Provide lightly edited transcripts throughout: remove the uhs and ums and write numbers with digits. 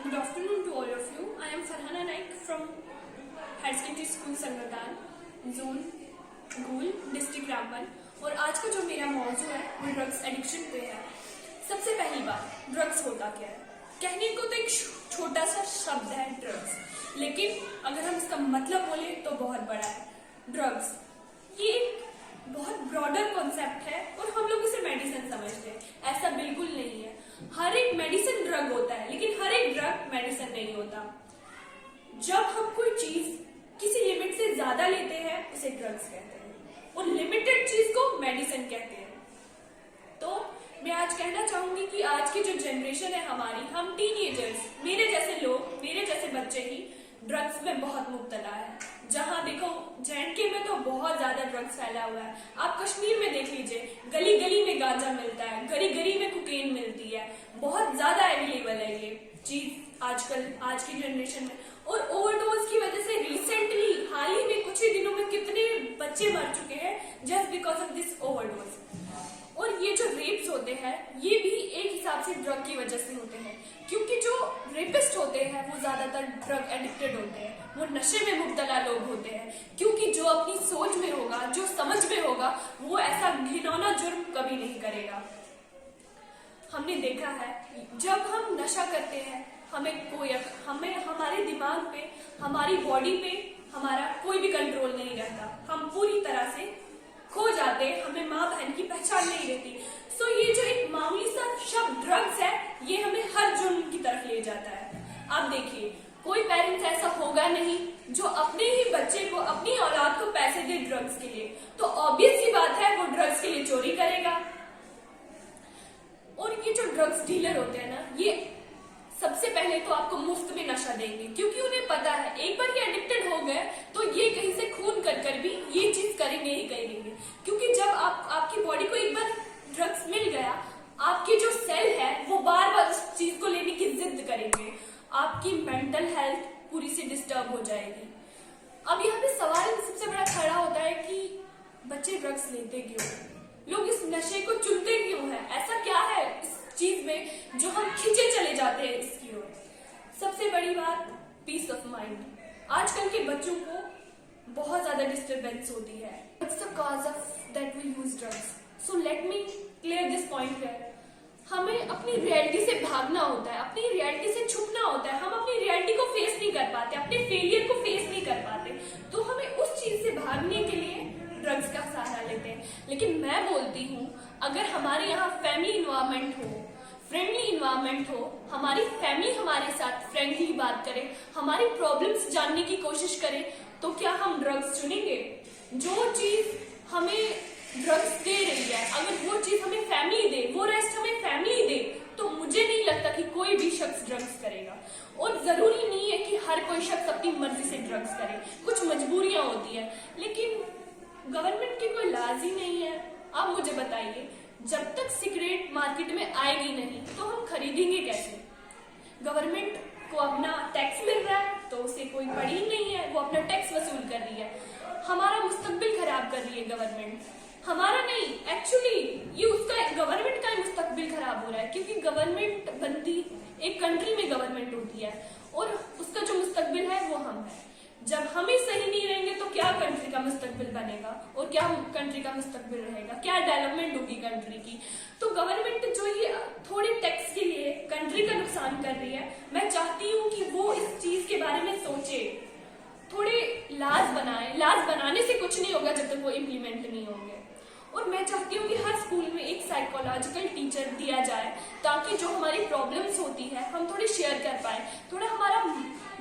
Good afternoon to all of you. I am Farhana Naik from Higher Secondary School Sangadan, Zone Ghool, District Rampal। और आज का जो मेरा मौजू है वो ड्रग्स एडिक्शन पे है। सबसे पहली बात, ड्रग्स होता क्या है? कहने को तो एक छोटा सा शब्द है ड्रग्स, लेकिन अगर हम इसका मतलब बोले तो बहुत बड़ा है। ड्रग्स ये एक बहुत ब्रॉडर कॉन्सेप्ट है और हम लोग इसे मेडिसिन समझते हैं। ऐसा बिल्कुल नहीं है। हर एक मेडिसिन ड्रग होता है, लेकिन हर एक ड्रग मेडिसिन नहीं होता। जब हम कोई चीज किसी लिमिट से ज्यादा लेते हैं उसे ड्रग्स कहते हैं और लिमिटेड चीज को मेडिसिन कहते हैं। तो मैं आज कहना चाहूंगी कि आज की जो जनरेशन है हमारी, हम टीनेजर्स, मेरे जैसे लोग, मेरे जैसे बच्चे ही ड्रग्स में बहुत मुब्तला है। जहां देखो जेएनके में तो बहुत ज्यादा ड्रग्स फैला हुआ है। आप कश्मीर में देख लीजिए, गली गली में गांजा मिलता है, गली गली में कोकेन मिलती है, बहुत ज्यादा अवेलेबल है ये चीज आजकल आज की जनरेशन में। और ओवरडोज की वजह से रिसेंटली हाल ही में कुछ ही दिनों में कितने बच्चे मर चुके हैं just because of this overdose. और ये जो रेप्स होते हैं ये भी एक हिसाब से ड्रग की वजह से होते हैं, क्योंकि जो रेपिस्ट होते हैं वो ज्यादातर ड्रग एडिक्टेड होते हैं, वो नशे में मुब्तला लोग होते हैं। क्योंकि जो अपनी सोच में होगा, जो समझ में होगा, वो ऐसा घिनौना जुर्म कभी नहीं करेगा। हमने देखा है जब हम नशा करते हैं हमें हमारे दिमाग पे, हमारी बॉडी पे हमारा कोई भी कंट्रोल नहीं रहता। हम पूरी तरह से खो जाते हैं, हमें माँ बहन की पहचान नहीं रहती। सो ये जो एक मामूली सा शब्द ड्रग्स है ये हमें हर जुर्म की तरफ ले जाता है। आप देखिए, कोई पेरेंट्स ऐसा होगा नहीं जो अपने ही बच्चे को, अपनी औलाद को पैसे दे ड्रग्स के लिए, तो ऑब्वियस सी बात है वो ड्रग्स के लिए चोरी करेगा। और ये जो ड्रग्स डीलर होते हैं ना, ये सबसे पहले तो आपको मुफ्त में नशा देंगे, क्योंकि उन्हें पता है एक बार ये एडिक्टेड हो गए तो ये कहीं से खून कर भी ये चीज करेंगे ही करेंगे। क्योंकि जब आपकी बॉडी को एक बार ड्रग्स मिल गया, आपकी जो सेल है वो बार बार उस चीज को लेने की जिद करेंगे, आपकी मेंटल हेल्थ पूरी से डिस्टर्ब हो जाएगी। अब यहाँ पे सवाल सबसे बड़ा खड़ा होता है कि बच्चे ड्रग्स लेते क्यों, लोग इस नशे को चुनते क्यों है, ऐसा क्या है इस चीज में जो हम खींचे चले जाते हैं इसकी ओर। सबसे बड़ी बात, पीस ऑफ माइंड। आजकल के बच्चों को बहुत ज्यादा डिस्टरबेंस होती है। It's the cause of that we use drugs. So let me clear this point here. हमें अपनी रियलिटी से भागना होता है, अपनी रियलिटी से छुपना होता है। हम अपनी रियलिटी को फेस नहीं कर पाते, अपने फेलियर को फेस नहीं कर पाते, तो हमें उस चीज से भागने के लिए ड्रग्स का सहारा लेते हैं। लेकिन मैं बोलती हूँ, अगर हमारे यहाँ फैमिली इन्वायरमेंट हो, फ्रेंडली इन्वायरमेंट हो, हमारी फैमिली हमारे साथ फ्रेंकली बात करे, हमारी प्रॉब्लम्स जानने की कोशिश करे, तो क्या हम ड्रग्स चुनेंगे? जो चीज हमें ड्रग्स दे रही है, अगर वो चीज हमें फैमिली दे, वो रेस्ट हमें फैमिली दे, तो मुझे नहीं लगता कि कोई भी शख्स ड्रग्स करेगा। और जरूरी नहीं है कि हर कोई शख्स अपनी मर्जी से ड्रग्स करे, कुछ मजबूरियां होती है, लेकिन गवर्नमेंट की कोई लाज ही नहीं है। आप मुझे बताइए, जब तक सिगरेट मार्केट में आएगी नहीं तो हम खरीदेंगे कैसे? गवर्नमेंट को अपना टैक्स मिल रहा है तो उसे कोई पड़ी ही नहीं है, वो अपना टैक्स वसूल कर रही है। हमारा मुस्तकबिल खराब कर रही है गवर्नमेंट, हमारा नहीं, एक्चुअली ये उसका, गवर्नमेंट का मुस्तकबिल खराब हो रहा है। क्योंकि गवर्नमेंट बनती, एक कंट्री में गवर्नमेंट होती है और उसका जो मुस्तकबिल है वो हम है। जब हम ही सही नहीं रहेंगे तो क्या कंट्री का मुस्तकबिल बनेगा और क्या कंट्री का मुस्तकबिल रहेगा, क्या डेवलपमेंट होगी कंट्री की? तो गवर्नमेंट जो ये थोड़े टैक्स के लिए कंट्री का नुकसान कर रही है, मैं चाहती हूँ कि वो इस चीज के बारे में सोचे, थोड़े लाज बनाए। लाज बनाने से कुछ नहीं होगा जब तक वो इम्प्लीमेंट नहीं होंगे। और मैं चाहती हूँ कि हर स्कूल में एक साइकोलॉजिकल टीचर दिया जाए, ताकि जो हमारी प्रॉब्लम्स होती है हम थोड़ी शेयर कर पाए, थोड़ा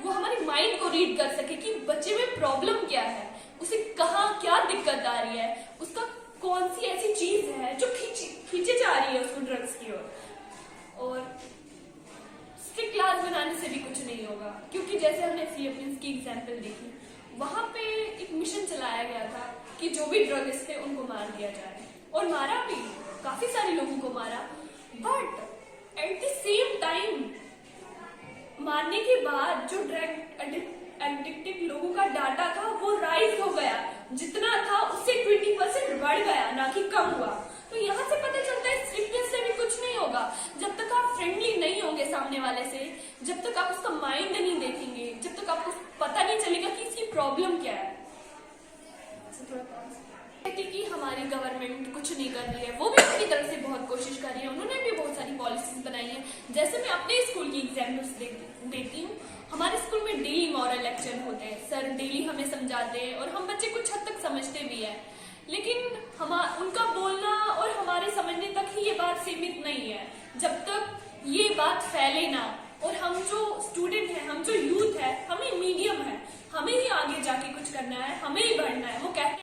वो हमारे माइंड को रीड कर सके कि बच्चे में प्रॉब्लम क्या है, उसे कहाँ क्या दिक्कत आ रही है, उसका कौन सी ऐसी चीज है जो खींचे जा रही है उसको ड्रग्स की ओर। और स्ट्रिक्ट क्लास बनाने से भी कुछ नहीं होगा, क्योंकि जैसे हमने फिलीपींस की एग्जाम्पल देखी, वहां पे एक मिशन चलाया गया था कि जो भी ड्रग्स थे उनको मार दिया जाए, और मारा भी, काफी सारे लोगों को मारा। But at the same time मारने के बाद जो ड्रग एडिक्टेड लोगों का डाटा था वो राइज हो गया, जितना था उससे 20% बढ़ गया, ना कि कम हुआ। तो यहाँ से पता चलता है स्ट्रिक्टनेस से भी कुछ नहीं हो होगा, जब तक आप फ्रेंडली नहीं होंगे सामने वाले से, जब तक आप उसका माइंड नहीं देखेंगे, जब तक आपको पता नहीं चलेगा कि इसकी प्रॉब्लम क्या है। कि हमारी गवर्नमेंट कुछ नहीं कर रही है, वो भी अपनी तरफ से बहुत कोशिश कर रही है, उन्होंने भी बहुत सारी पॉलिसीज बनाई है। जैसे मैं अपने स्कूल की एग्जाम्पल्स देती हूँ, हमारे स्कूल में डेली मॉरल लेक्चर होते हैं, सर डेली हमें समझाते हैं और हम बच्चे कुछ हद तक समझते भी हैं, लेकिन उनका बोलना और हमारे समझने तक ही ये बात सीमित नहीं है। जब तक ये बात फैले ना, और हम जो स्टूडेंट हैं, हम जो यूथ है, हमें मीडियम है, हमें ही आगे जाके कुछ करना है, हमें ही बढ़ना है। वो कहते